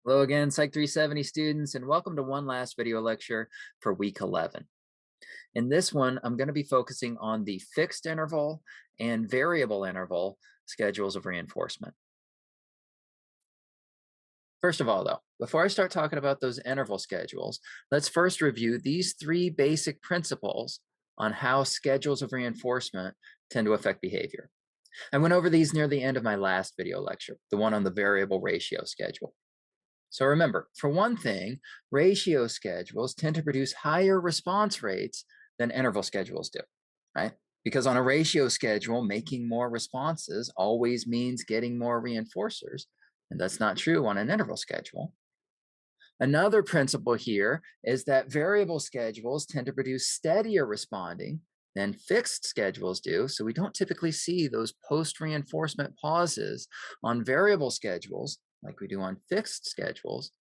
Hello again, Psych 370 students, and welcome to one last video lecture for week 11. In this one, I'm going to be focusing on the fixed interval and variable interval schedules of reinforcement. First of all, though, before I start talking about those interval schedules, let's first review these three basic principles on how schedules of reinforcement tend to affect behavior. I went over these near the end of my last video lecture, the one on the variable ratio schedule. So remember, for one thing, ratio schedules tend to produce higher response rates than interval schedules do, right? Because on a ratio schedule, making more responses always means getting more reinforcers, and that's not true on an interval schedule. Another principle here is that variable schedules tend to produce steadier responding than fixed schedules do, so we don't typically see those post-reinforcement pauses on variable schedules like we do on fixed schedules.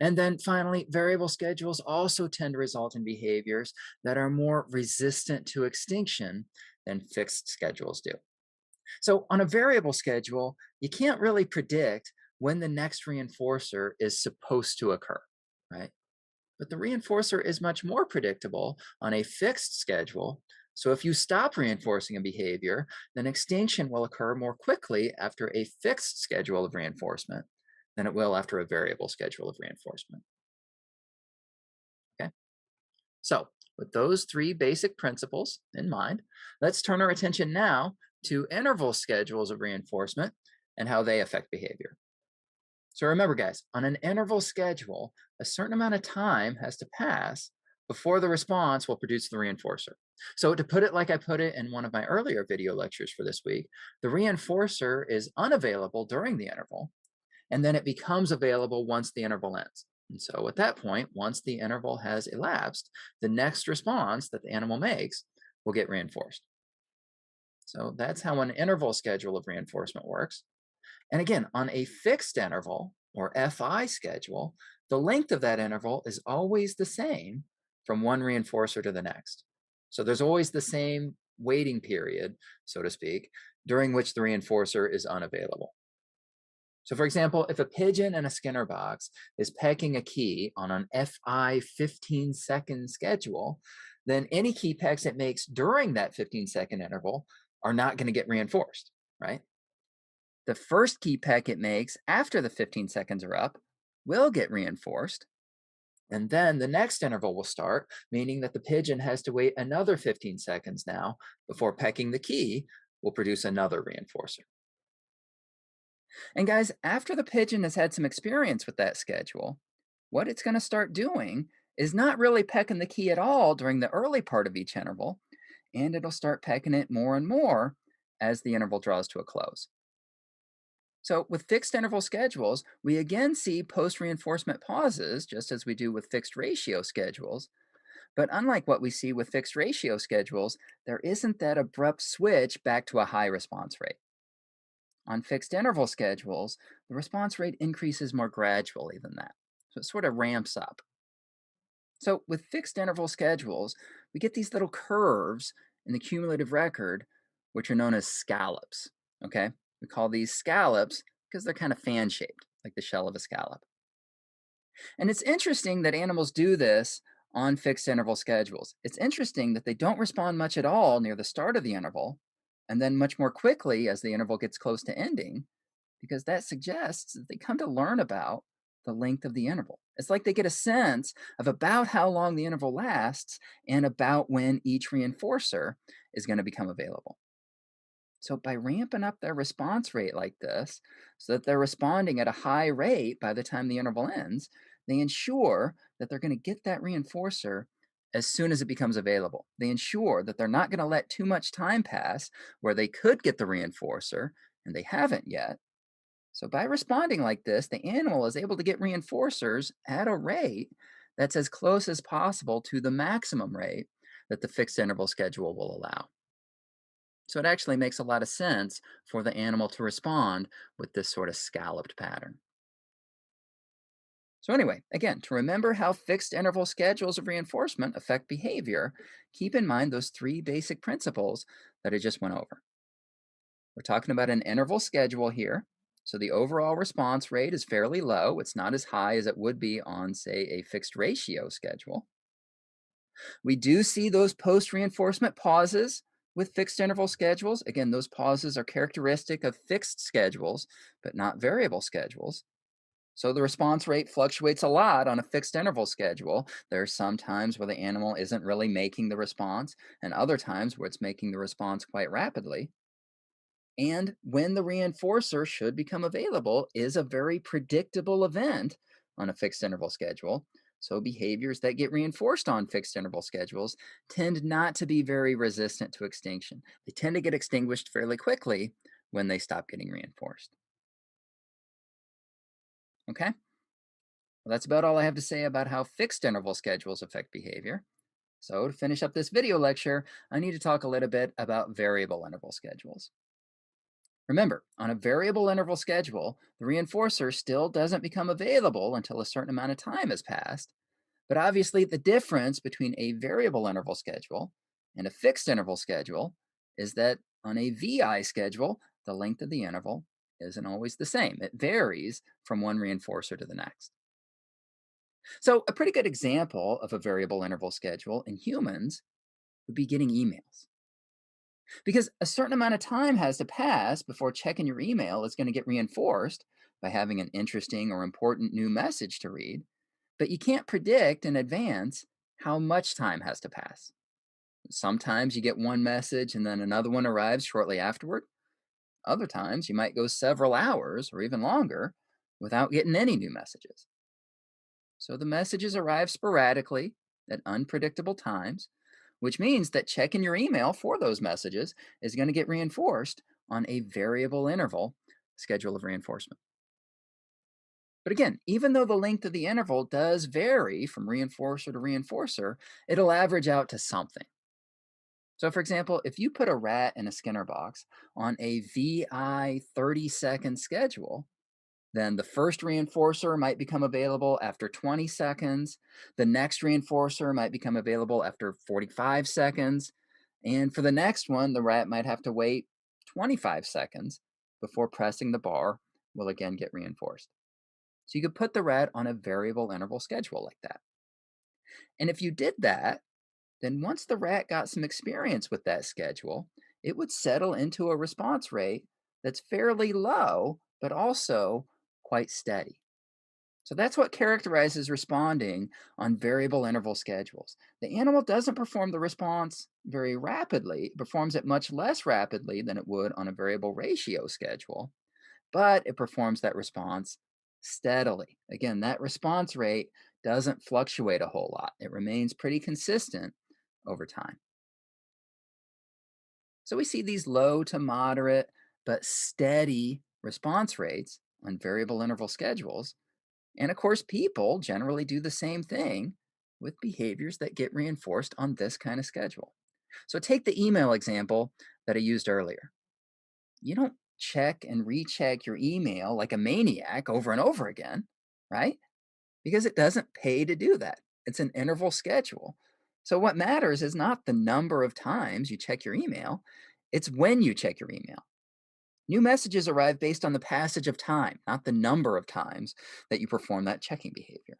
And then finally, variable schedules also tend to result in behaviors that are more resistant to extinction than fixed schedules do. So on a variable schedule, you can't really predict when the next reinforcer is supposed to occur, right? But the reinforcer is much more predictable on a fixed schedule. So if you stop reinforcing a behavior, then extinction will occur more quickly after a fixed schedule of reinforcement than it will after a variable schedule of reinforcement. Okay. So with those three basic principles in mind, let's turn our attention now to interval schedules of reinforcement and how they affect behavior. So remember, guys, on an interval schedule, a certain amount of time has to pass before the response will produce the reinforcer. So to put it like I put it in one of my earlier video lectures for this week, the reinforcer is unavailable during the interval, and then it becomes available once the interval ends. And so at that point, once the interval has elapsed, the next response that the animal makes will get reinforced. So that's how an interval schedule of reinforcement works. And again, on a fixed interval or FI schedule, the length of that interval is always the same from one reinforcer to the next. So there's always the same waiting period, so to speak, during which the reinforcer is unavailable. So for example, if a pigeon in a Skinner box is pecking a key on an FI 15-second schedule, then any key pecks it makes during that 15-second interval are not going to get reinforced, right? The first key peck it makes after the 15 seconds are up will get reinforced. And then the next interval will start, meaning that the pigeon has to wait another 15 seconds now before pecking the key will produce another reinforcer. And guys, after the pigeon has had some experience with that schedule, what it's going to start doing is not really pecking the key at all during the early part of each interval, and it'll start pecking it more and more as the interval draws to a close. So, with fixed interval schedules, we again see post reinforcement pauses, just as we do with fixed ratio schedules. But unlike what we see with fixed ratio schedules, there isn't that abrupt switch back to a high response rate. On fixed interval schedules, the response rate increases more gradually than that. So, it sort of ramps up. So, with fixed interval schedules, we get these little curves in the cumulative record, which are known as scallops. Okay? We call these scallops because they're kind of fan shaped, like the shell of a scallop. And it's interesting that animals do this on fixed interval schedules. It's interesting that they don't respond much at all near the start of the interval, and then much more quickly as the interval gets close to ending, because that suggests that they come to learn about the length of the interval. It's like they get a sense of about how long the interval lasts and about when each reinforcer is going to become available. So, by ramping up their response rate like this, so that they're responding at a high rate by the time the interval ends, they ensure that they're going to get that reinforcer as soon as it becomes available. They ensure that they're not going to let too much time pass where they could get the reinforcer and they haven't yet. So, by responding like this, the animal is able to get reinforcers at a rate that's as close as possible to the maximum rate that the fixed interval schedule will allow. So, it actually makes a lot of sense for the animal to respond with this sort of scalloped pattern. So, anyway, again, to remember how fixed interval schedules of reinforcement affect behavior, keep in mind those three basic principles that I just went over. We're talking about an interval schedule here. So the overall response rate is fairly low. It's not as high as it would be on, say, a fixed ratio schedule. We do see those post reinforcement pauses with fixed interval schedules. Again, those pauses are characteristic of fixed schedules, but not variable schedules. So the response rate fluctuates a lot on a fixed interval schedule. There are some times where the animal isn't really making the response, and other times where it's making the response quite rapidly. And when the reinforcer should become available is a very predictable event on a fixed interval schedule. So behaviors that get reinforced on fixed interval schedules tend not to be very resistant to extinction. They tend to get extinguished fairly quickly when they stop getting reinforced. Okay? Well, that's about all I have to say about how fixed interval schedules affect behavior. So, to finish up this video lecture, I need to talk a little bit about variable interval schedules. Remember, on a variable interval schedule, the reinforcer still doesn't become available until a certain amount of time has passed. But obviously, the difference between a variable interval schedule and a fixed interval schedule is that on a VI schedule, the length of the interval isn't always the same. It varies from one reinforcer to the next. So, a pretty good example of a variable interval schedule in humans would be getting emails. Because a certain amount of time has to pass before checking your email is going to get reinforced by having an interesting or important new message to read. But you can't predict in advance how much time has to pass. Sometimes you get one message and then another one arrives shortly afterward. Other times you might go several hours or even longer without getting any new messages. So the messages arrive sporadically at unpredictable times, which means that checking your email for those messages is going to get reinforced on a variable interval schedule of reinforcement. But again, even though the length of the interval does vary from reinforcer to reinforcer, it'll average out to something. So, for example, if you put a rat in a Skinner box on a VI 30-second schedule, then the first reinforcer might become available after 20 seconds. The next reinforcer might become available after 45 seconds. And for the next one, the rat might have to wait 25 seconds before pressing the bar will again get reinforced. So you could put the rat on a variable interval schedule like that. And if you did that, then once the rat got some experience with that schedule, it would settle into a response rate that's fairly low, but also quite steady. So that's what characterizes responding on variable interval schedules. The animal doesn't perform the response very rapidly, it performs it much less rapidly than it would on a variable ratio schedule, but it performs that response steadily. Again, that response rate doesn't fluctuate a whole lot, it remains pretty consistent over time. So we see these low to moderate but steady response rates on variable interval schedules. And of course, people generally do the same thing with behaviors that get reinforced on this kind of schedule. So take the email example that I used earlier. You don't check and recheck your email like a maniac over and over again, right? Because it doesn't pay to do that. It's an interval schedule. So what matters is not the number of times you check your email, it's when you check your email. New messages arrive based on the passage of time, not the number of times that you perform that checking behavior.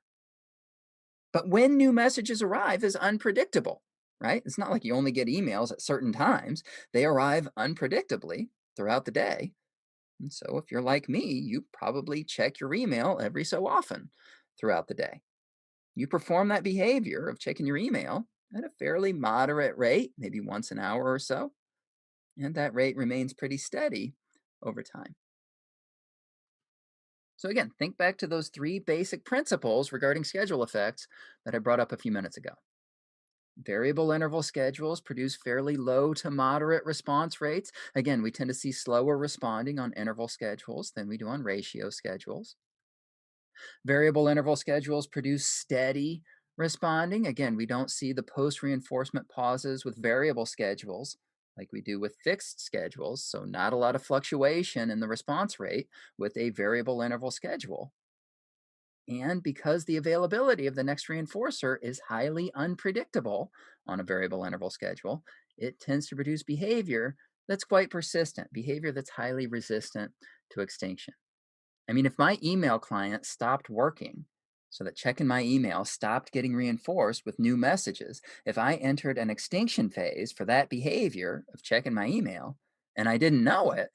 But when new messages arrive is unpredictable, right? It's not like you only get emails at certain times. They arrive unpredictably throughout the day. And so if you're like me, you probably check your email every so often throughout the day. You perform that behavior of checking your email at a fairly moderate rate, maybe once an hour or so, and that rate remains pretty steady over time. So, again, think back to those three basic principles regarding schedule effects that I brought up a few minutes ago. Variable interval schedules produce fairly low to moderate response rates. Again, we tend to see slower responding on interval schedules than we do on ratio schedules. Variable interval schedules produce steady responding. Again, we don't see the post reinforcement pauses with variable schedules like we do with fixed schedules, so not a lot of fluctuation in the response rate with a variable interval schedule. And because the availability of the next reinforcer is highly unpredictable on a variable interval schedule, it tends to produce behavior that's quite persistent, behavior that's highly resistant to extinction. I mean, if my email client stopped working, so that checking my email stopped getting reinforced with new messages, if I entered an extinction phase for that behavior of checking my email and I didn't know it,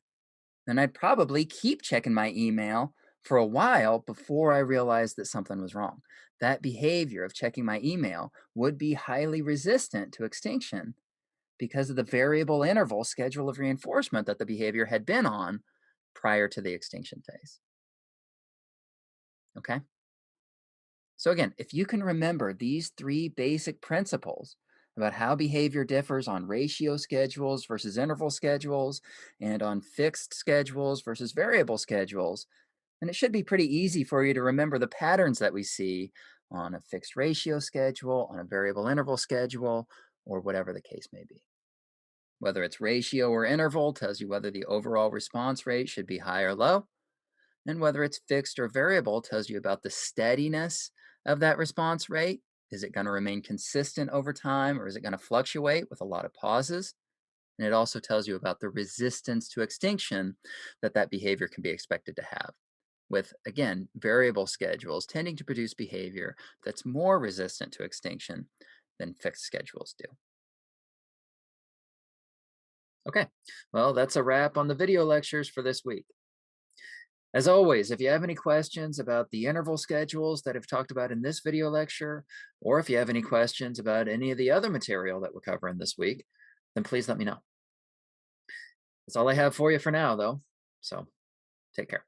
then I'd probably keep checking my email for a while before I realized that something was wrong. That behavior of checking my email would be highly resistant to extinction because of the variable interval schedule of reinforcement that the behavior had been on prior to the extinction phase. Okay? So, again, if you can remember these three basic principles about how behavior differs on ratio schedules versus interval schedules and on fixed schedules versus variable schedules, then it should be pretty easy for you to remember the patterns that we see on a fixed ratio schedule, on a variable interval schedule, or whatever the case may be. Whether it's ratio or interval tells you whether the overall response rate should be high or low. And whether it's fixed or variable tells you about the steadiness of that response rate. Is it going to remain consistent over time or is it going to fluctuate with a lot of pauses? And it also tells you about the resistance to extinction that that behavior can be expected to have. With, again, variable schedules tending to produce behavior that's more resistant to extinction than fixed schedules do. Okay, well, that's a wrap on the video lectures for this week. As always, if you have any questions about the interval schedules that I've talked about in this video lecture, or if you have any questions about any of the other material that we're covering this week, then please let me know. That's all I have for you for now, though. So take care.